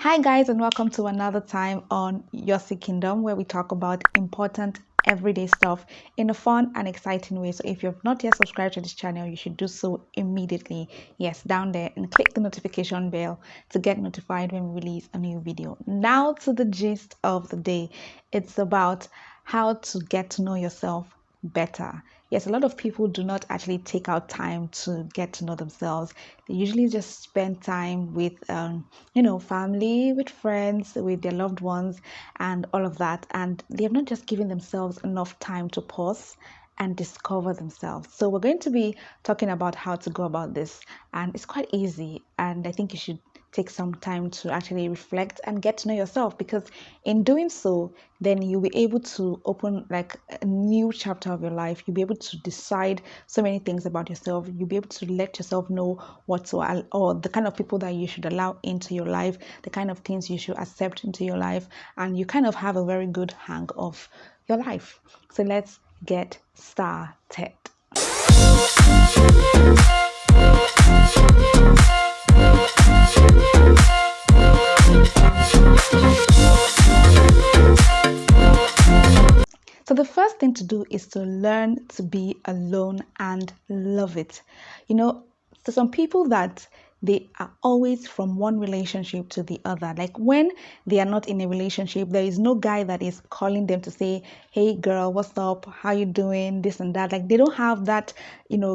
Hi guys, and welcome to another time on Yosi Kingdom, where we talk about important everyday stuff in a fun and exciting way. So if you've not yet subscribed to this channel, you should do so immediately. Yes, down there, and click the notification bell to get notified when we release a new video. Now to the gist of the day. It's about how to get to know yourself better. Yes, a lot of people do not actually take out time to get to know themselves. They usually just spend time with family, with friends, with their loved ones, and all of that. And they have not just given themselves enough time to pause and discover themselves. So we're going to be talking about how to go about this, and it's quite easy. And I think you should take some time to actually reflect and get to know yourself, because in doing so, then you'll be able to open like a new chapter of your life. You'll be able to decide so many things about yourself. You'll be able to let yourself know what to or the kind of people that you should allow into your life, the kind of things you should accept into your life, and you kind of have a very good hang of your life. So let's get started. So the first thing to do is to learn to be alone and love it. To some people that they are always from one relationship to the other. Like when they are not in a relationship, there is no guy that is calling them to say, "Hey girl, what's up? How you doing?" This and that. Like they don't have that,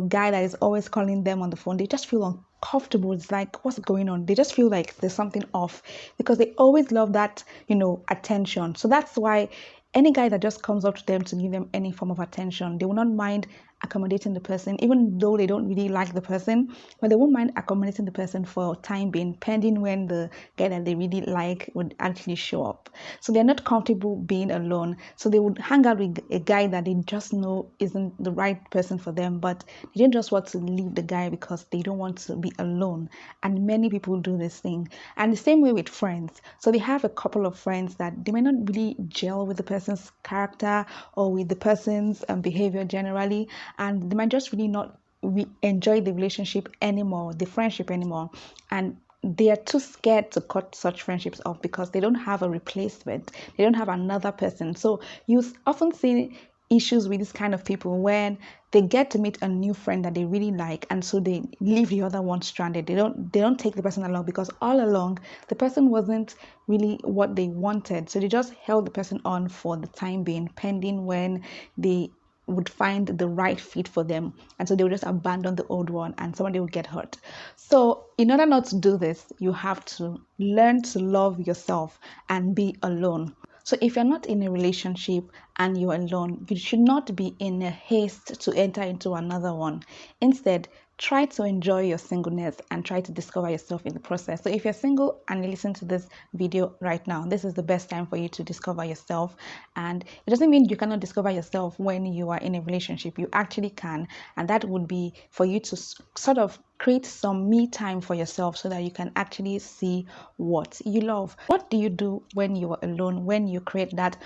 guy that is always calling them on the phone. They just feel uncomfortable. It's like, what's going on? They just feel like there's something off, because they always love that, attention. So that's why any guy that just comes up to them to give them any form of attention, they will not mind accommodating the person, even though they don't really like the person, but they won't mind accommodating the person for time being, pending when the guy that they really like would actually show up. So they're not comfortable being alone. So they would hang out with a guy that they just know isn't the right person for them, but they don't just want to leave the guy because they don't want to be alone. And many people do this thing. And the same way with friends. So they have a couple of friends that they might not really gel with the person's character or with the person's behavior generally, and they might just really not enjoy the relationship anymore, the friendship anymore, and they are too scared to cut such friendships off because they don't have a replacement, they don't have another person. So you often see issues with this kind of people when they get to meet a new friend that they really like, and so they leave the other one stranded. They don't take the person along, because all along the person wasn't really what they wanted, so they just held the person on for the time being, pending when they would find the right fit for them, and so they would just abandon the old one and somebody would get hurt. So in order not to do this, you have to learn to love yourself and be alone. So if you're not in a relationship and you're alone, you should not be in a haste to enter into another one. Instead, try to enjoy your singleness and try to discover yourself in the process. So if you're single and you listen to this video right now, this is the best time for you to discover yourself. And it doesn't mean you cannot discover yourself when you are in a relationship. You actually can. And that would be for you to sort of create some me time for yourself, so that you can actually see what you love. What do you do when you are alone, when you create that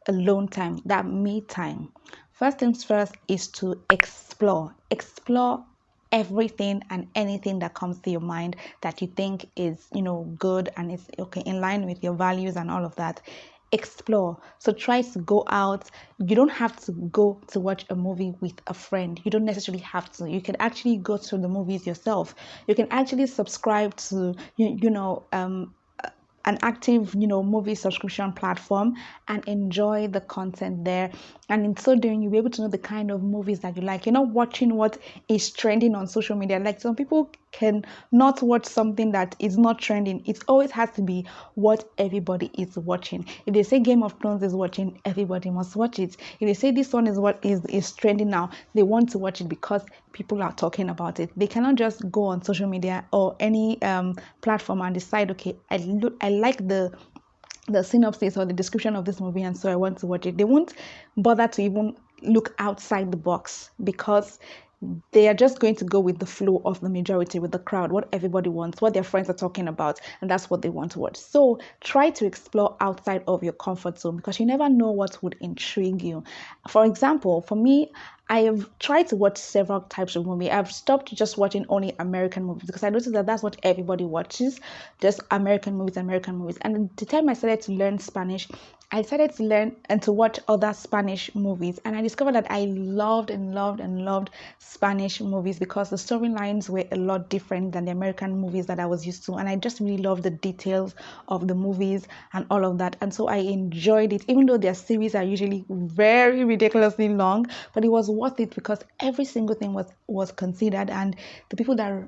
alone time, that me time? First things first is to explore everything and anything that comes to your mind that you think is good and is okay, in line with your values and all of that. Explore. So try to go out. You don't have to go to watch a movie with a friend. You don't necessarily have to. You can actually go to the movies yourself. You can actually subscribe to an active movie subscription platform and enjoy the content there. And in so doing, you'll be able to know the kind of movies that you like. You're not watching what is trending on social media. Like some people can not watch something that is not trending. It always has to be what everybody is watching. If they say Game of Thrones is watching, everybody must watch it. If they say this one is what is trending now, they want to watch it because people are talking about it. They cannot just go on social media or any platform and decide, okay, I like the synopsis or the description of this movie, and so I want to watch it. They won't bother to even look outside the box, because they are just going to go with the flow of the majority, with the crowd, what everybody wants, what their friends are talking about, and that's what they want to watch. So try to explore outside of your comfort zone, because you never know what would intrigue you. For example, for me, I have tried to watch several types of movie. I've stopped just watching only American movies because I noticed that that's what everybody watches, just American movies, American movies. And the time I started to learn Spanish, I started to learn and to watch other Spanish movies, and I discovered that I loved and loved and loved Spanish movies because the storylines were a lot different than the American movies that I was used to, and I just really loved the details of the movies and all of that. And so I enjoyed it, even though their series are usually very ridiculously long, but it was worth it because every single thing was considered, and the people that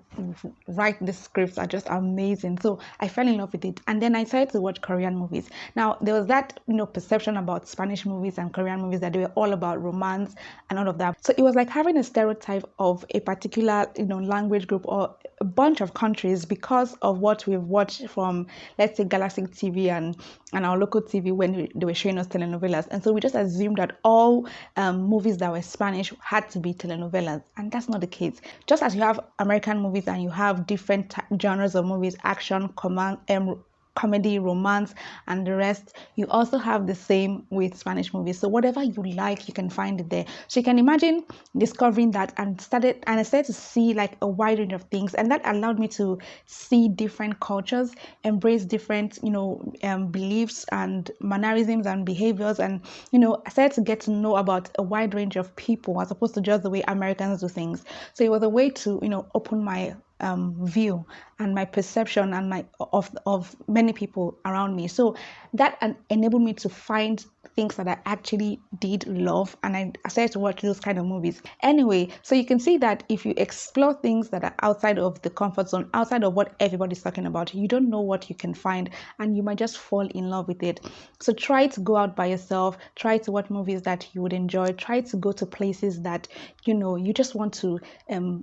write the scripts are just amazing. So I fell in love with it, and then I started to watch Korean movies. Now there was that perception about Spanish movies and Korean movies that they were all about romance and all of that. So it was like having a stereotype of a particular language group or a bunch of countries because of what we've watched from, let's say, Galactic TV and our local TV when they were showing us telenovelas. And so we just assumed that all movies that were Spanish had to be telenovelas, and that's not the case. Just as you have American movies and you have different genres of movies, action, comedy, romance, and the rest, you also have the same with Spanish movies. So whatever you like, you can find it there. So you can imagine discovering that, and I started to see like a wide range of things, and that allowed me to see different cultures, embrace different beliefs and mannerisms and behaviors, and I started to get to know about a wide range of people as opposed to just the way Americans do things. So it was a way to open my view and my perception and my of many people around me. So that enabled me to find things that I actually did love, and I started to watch those kind of movies. Anyway, so you can see that if you explore things that are outside of the comfort zone, outside of what everybody's talking about, you don't know what you can find, and you might just fall in love with it. So try to go out by yourself, try to watch movies that you would enjoy, try to go to places that you just want to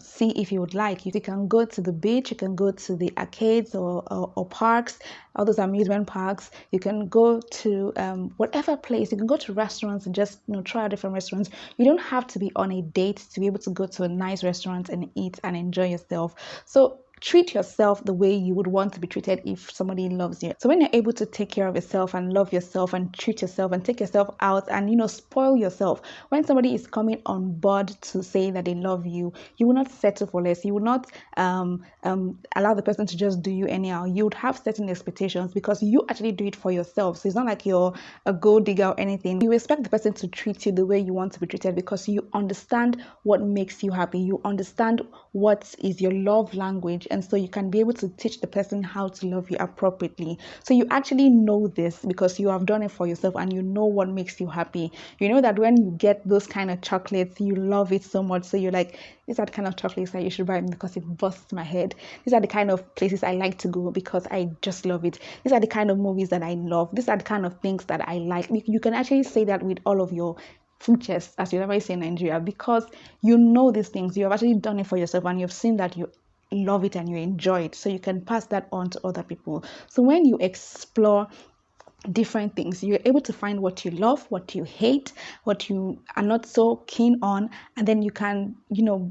see if you would like. You can go to the beach, you can go to the arcades or parks, all those amusement parks. You can go to whatever place. You can go to restaurants and just try out different restaurants. You don't have to be on a date to be able to go to a nice restaurant and eat and enjoy yourself. So treat yourself the way you would want to be treated if somebody loves you. So when you're able to take care of yourself and love yourself and treat yourself and take yourself out and spoil yourself, when somebody is coming on board to say that they love you, you will not settle for less. You will not allow the person to just do you anyhow. You would have certain expectations because you actually do it for yourself. So it's not like you're a gold digger or anything. You expect the person to treat you the way you want to be treated because you understand what makes you happy. You understand what is your love language, and so you can be able to teach the person how to love you appropriately. So you actually know this because you have done it for yourself and you know what makes you happy. You know that when you get those kind of chocolates, you love it so much. So you're like, these are the kind of chocolates that you should buy me because it busts my head. These are the kind of places I like to go because I just love it. These are the kind of movies that I love. These are the kind of things that I like. You can actually say that with all of your full chest, as you never say in Nigeria, because you know these things. You have actually done it for yourself and you've seen that you love it and you enjoy it, so you can pass that on to other people. So when you explore different things, you're able to find what you love, what you hate, what you are not so keen on, and then you can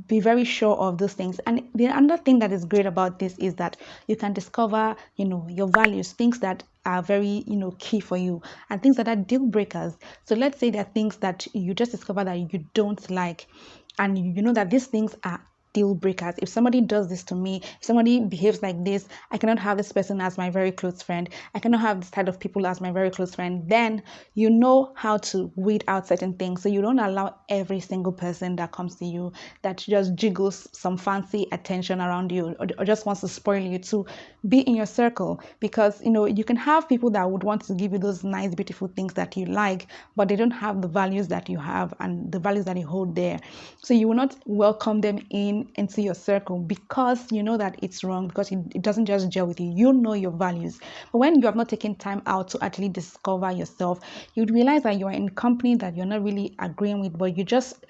be very sure of those things. And the another thing that is great about this is that you can discover your values, things that are very key for you, and things that are deal breakers. So let's say there are things that you just discover that you don't like, and you know that these things are deal breakers. If somebody does this to me, if somebody behaves like this, I cannot have this person as my very close friend. I cannot have this type of people as my very close friend. Then you know how to weed out certain things. So you don't allow every single person that comes to you that just jiggles some fancy attention around you or just wants to spoil you to be in your circle, because you can have people that would want to give you those nice beautiful things that you like, but they don't have the values that you have and the values that you hold there. So you will not welcome them into your circle because you know that it's wrong, because it doesn't just gel with you. You know your values. But when you have not taken time out to actually discover yourself, you'd realize that you are in company that you're not really agreeing with, but you just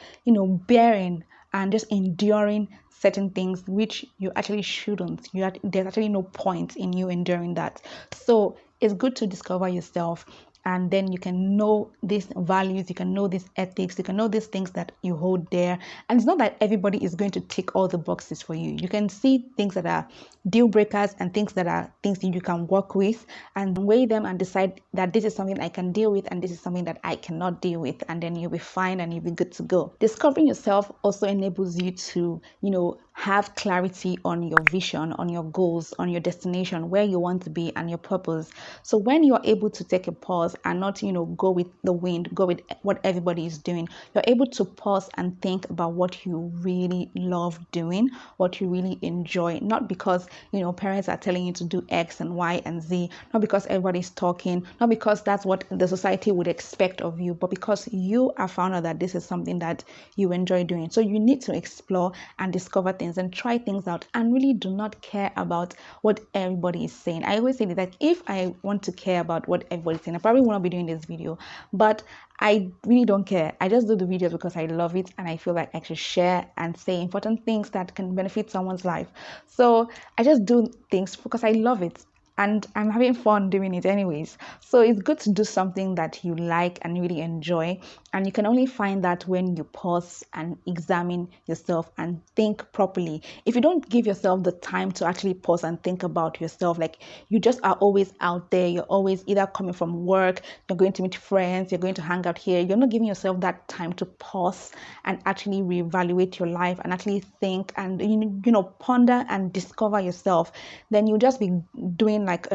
bearing and just enduring certain things which you actually shouldn't. There's actually no point in you enduring that. So it's good to discover yourself and then you can know these values, you can know these ethics, you can know these things that you hold dear. And it's not that everybody is going to tick all the boxes for you. You can see things that are deal breakers and things that are things that you can work with, and weigh them and decide that this is something I can deal with and this is something that I cannot deal with, and then you'll be fine and you'll be good to go. Discovering yourself also enables you to, have clarity on your vision, on your goals, on your destination, where you want to be, and your purpose. So when you're able to take a pause and not, go with the wind, go with what everybody is doing, you're able to pause and think about what you really love doing, what you really enjoy, not because, parents are telling you to do X and Y and Z, not because everybody's talking, not because that's what the society would expect of you, but because you have found out that this is something that you enjoy doing. So you need to explore and discover things and try things out, and really do not care about what everybody is saying. I always say that if I want to care about what everybody's saying, I probably will not be doing this video, but I really don't care. I just do the videos because I love it and I feel like I should share and say important things that can benefit someone's life. So I just do things because I love it, and I'm having fun doing it anyways. So it's good to do something that you like and really enjoy, and you can only find that when you pause and examine yourself and think properly. If you don't give yourself the time to actually pause and think about yourself, like you just are always out there, you're always either coming from work, you're going to meet friends, you're going to hang out here, you're not giving yourself that time to pause and actually reevaluate your life and actually think and ponder and discover yourself, then you'll just be doing like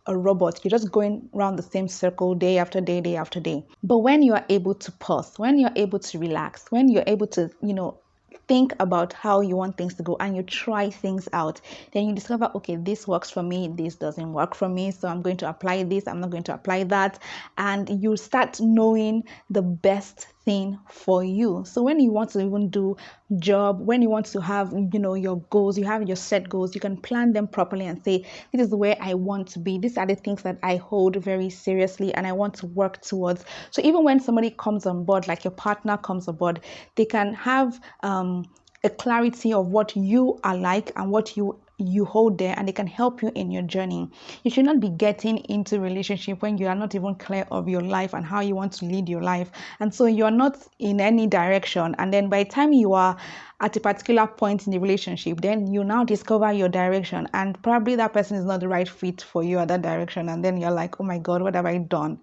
a robot. You're just going around the same circle day after day, day after day. But when you are able to pause, when you're able to relax, when you're able to, think about how you want things to go and you try things out, then you discover, okay, this works for me, this doesn't work for me, so I'm going to apply this, I'm not going to apply that, and you start knowing the best thing for you. So when you want to even do job, when you want to have, your goals, you have your set goals, you can plan them properly and say, this is where I want to be, these are the things that I hold very seriously and I want to work towards. So even when somebody comes on board, like your partner comes on board, they can have a clarity of what you are like and what you hold there, and they can help you in your journey. You should not be getting into a relationship when you are not even clear of your life and how you want to lead your life, and so you're not in any direction, and then by the time you are at a particular point in the relationship, then you now discover your direction, and probably that person is not the right fit for you at that direction, and then you're like, oh my god, what have I done?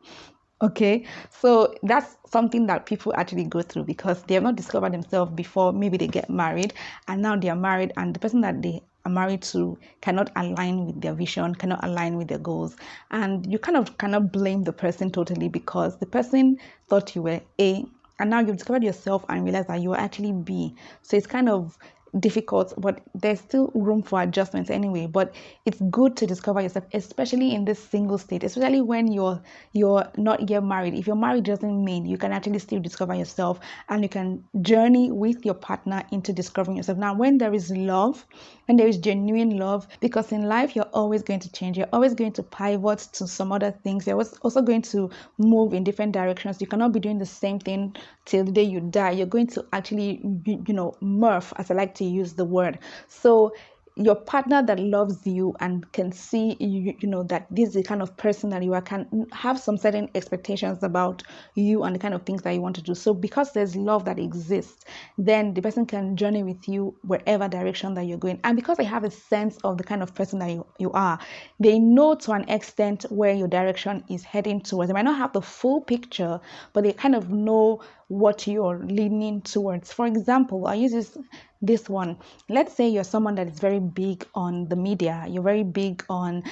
Okay, so that's something that people actually go through because they have not discovered themselves before. Maybe they get married and now they are married, and the person that they are married to cannot align with their vision, cannot align with their goals. And you kind of cannot blame the person totally because the person thought you were A, and now you've discovered yourself and realized that you are actually B. So it's kind of difficult, but there's still room for adjustments anyway. But it's good to discover yourself, especially in this single state, especially when you're not yet married. If you're married, doesn't mean you can actually still discover yourself, and you can journey with your partner into discovering yourself. Now, when there is love, when there is genuine love, because in life you're always going to change, you're always going to pivot to some other things, you're also going to move in different directions. You cannot be doing the same thing till the day you die. You're going to actually morph, as I like to use the word. So your partner that loves you and can see that this is the kind of person that you are, can have some certain expectations about you and the kind of things that you want to do. So because there's love that exists, then the person can journey with you wherever direction that you're going. And because they have a sense of the kind of person that you are, they know to an extent where your direction is heading towards. They might not have the full picture, but they kind of know what you're leaning towards. For example, I use this one. Let's say you're someone that is very big on the media, you're very big on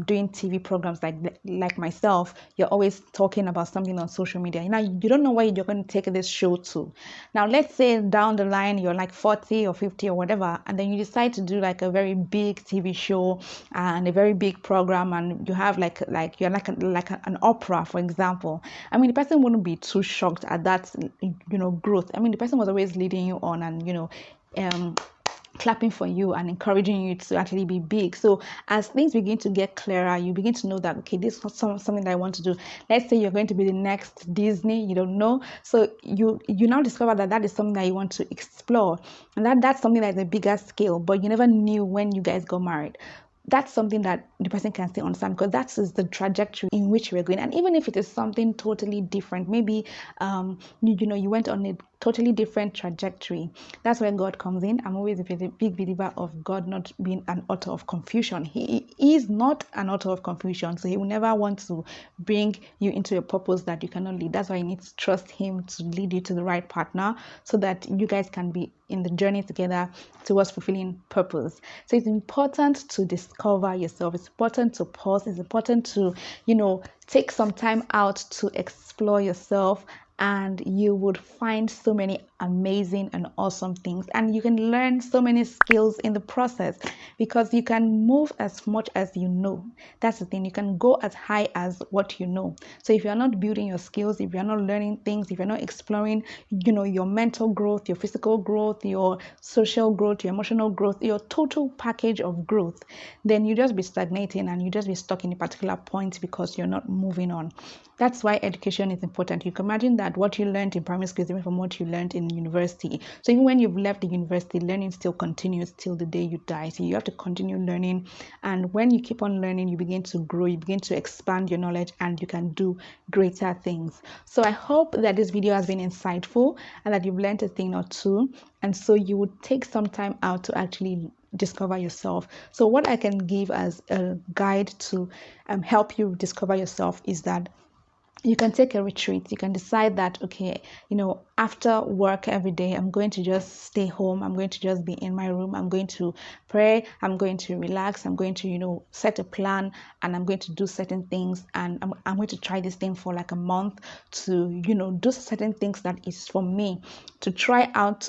doing TV programs like myself. You're always talking about something on social media. Now you don't know where you're going to take this show to. Now let's say down the line you're like 40 or 50 or whatever, and then you decide to do like a very big TV show and a very big program, and you have like you're like an opera, for example. I mean, the person wouldn't be too shocked at that growth. I mean, the person was always leading you on and clapping for you and encouraging you to actually be big. So as things begin to get clearer, you begin to know that, okay, this is something that I want to do. Let's say you're going to be the next Disney, you don't know. So you now discover that is something that you want to explore, and that's something that's a bigger scale, but you never knew when you guys got married. that's something that the person can still understand, because that is the trajectory in which we're going. And even if it is something totally different, maybe you went on a totally different trajectory, that's where God comes in. I'm always a big believer of God not being an author of confusion. He is not an author of confusion, so he will never want to bring you into a purpose that you cannot lead. That's why you need to trust him to lead you to the right partner, so that you guys can be in the journey together towards fulfilling purpose. So it's important to discover yourself. It's important to pause. It's important to, take some time out to explore yourself, and you would find so many amazing and awesome things, and you can learn so many skills in the process, because you can move as much as you know. That's the thing. You can go as high as what you know. So if you're not building your skills, if you're not learning things, if you're not exploring, your mental growth, your physical growth, your social growth, your emotional growth, your total package of growth, then you just be stagnating, and you just be stuck in a particular point because you're not moving on. That's why education is important. You can imagine that what you learned in primary school is different from what you learned in university. So even when you've left the university, learning still continues till the day you die. So you have to continue learning. And when you keep on learning, you begin to grow, you begin to expand your knowledge, and you can do greater things. So I hope that this video has been insightful and that you've learned a thing or two. And so you would take some time out to actually discover yourself. So what I can give as a guide to help you discover yourself is that you can take a retreat. You can decide that, okay, after work every day, I'm going to just stay home. I'm going to just be in my room. I'm going to pray. I'm going to relax. I'm going to, set a plan, and I'm going to do certain things. And I'm going to try this thing for like a month to, do certain things that is for me, to try out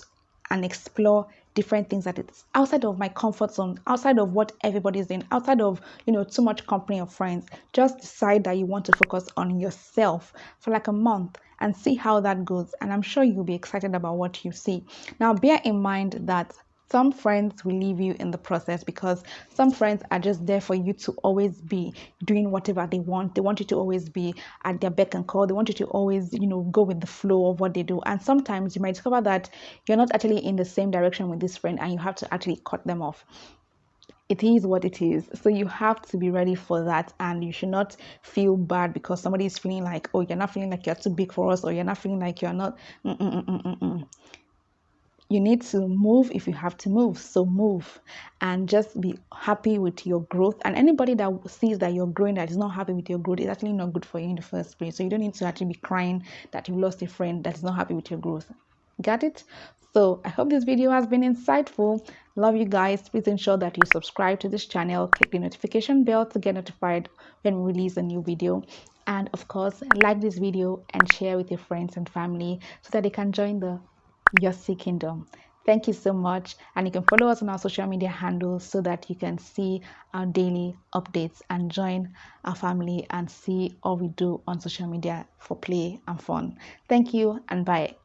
and explore different things that it's outside of my comfort zone, outside of what everybody's in, outside of too much company of friends. Just decide that you want to focus on yourself for like a month and see how that goes, and I'm sure you'll be excited about what you see. Now bear in mind that some friends will leave you in the process, because some friends are just there for you to always be doing whatever they want. They want you to always be at their beck and call. They want you to always, go with the flow of what they do. And sometimes you might discover that you're not actually in the same direction with this friend, and you have to actually cut them off. It is what it is. So you have to be ready for that, and you should not feel bad because somebody is feeling like, oh, you're not feeling like you're too big for us, or you're not feeling like you're not. You need to move if you have to move. So move, and just be happy with your growth. And anybody that sees that you're growing that is not happy with your growth is actually not good for you in the first place. So you don't need to actually be crying that you lost a friend that is not happy with your growth. Got it? So I hope this video has been insightful. Love you guys. Please ensure that you subscribe to this channel, click the notification bell to get notified when we release a new video. And of course, like this video and share with your friends and family so that they can join the Yosi Kingdom. Thank you so much. And you can follow us on our social media handles so that you can see our daily updates and join our family and see all we do on social media for play and fun. Thank you, and bye.